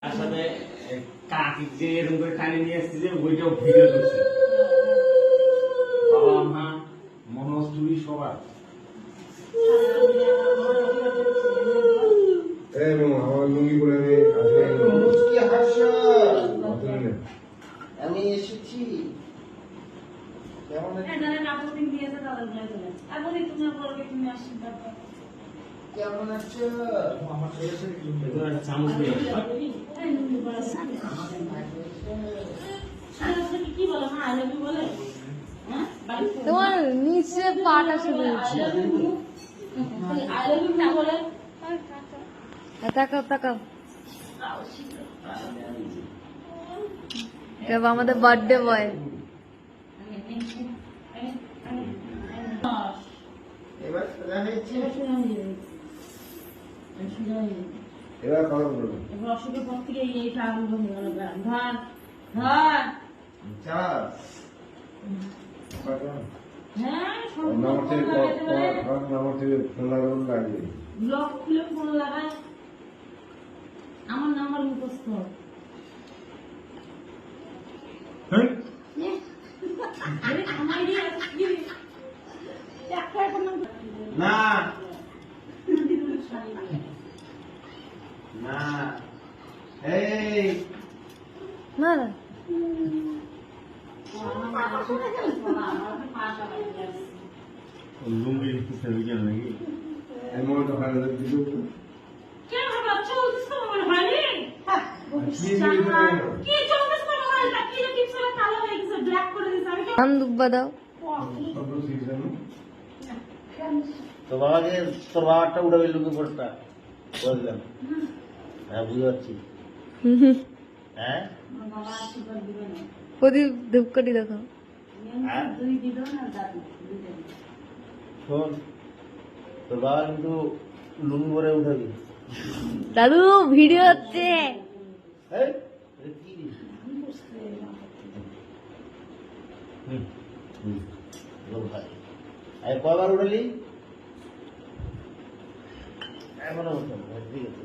আসলে কাকি যে এরকম করে টানে নিয়ে আসছে যে ওইটাও ভিডিও করছে বাবা মা মনোস্টুরি সবার আমার লুঙ্গি পরে আমি এসেছি কেমন কেমন আছো একটা চামচ দিয়ে তোমার নিচে পাটা শুরু হচ্ছে তাকাও তাকাও আমাদের বার্থডে বয় এবার সোজা হয়েছে এবার কথা বলবো অসুখের পর থেকে এইটা আরম্ভ হয়ে গেল ধর ধর চার হ্যাঁ আমার থেকে ফোন লাগানো লাগবে ব্লক খুলে ফোন লাগায় আমার নাম্বার মুখস্থ আরে আমারই আজকে একটা এখন না না এই না না লুঙ্গি বিকেল নাকি এই মোবাইলটা ভালো দিল কেন বাবা চলছিস তো মনে হয় রে কি চলছিস তো মনে হয় কি যে কিছু কালো হয়ে গেছে ব্ল্যাক করে দিছে আমি ধান দুব্বা দাও তো বাবাকে তোর বাবারটা উঠাবে লুঙ্গি পড়তা বললাম হ্যাঁ বুঝতে পারছি হ্যাঁ বাবা আশীর্বাদ দিবে না প্রদীপ ধূপকাঠি দেখো দুই দিদো না দাদু শোন তোর বাবা কিন্তু লুঙ্গি পরে উঠাবি দাদু ভিডিও হচ্ছে এই, এটা কি রে? লোক ভাই কয়বার উঠালি এখনো উঠাবো ঠিক আছে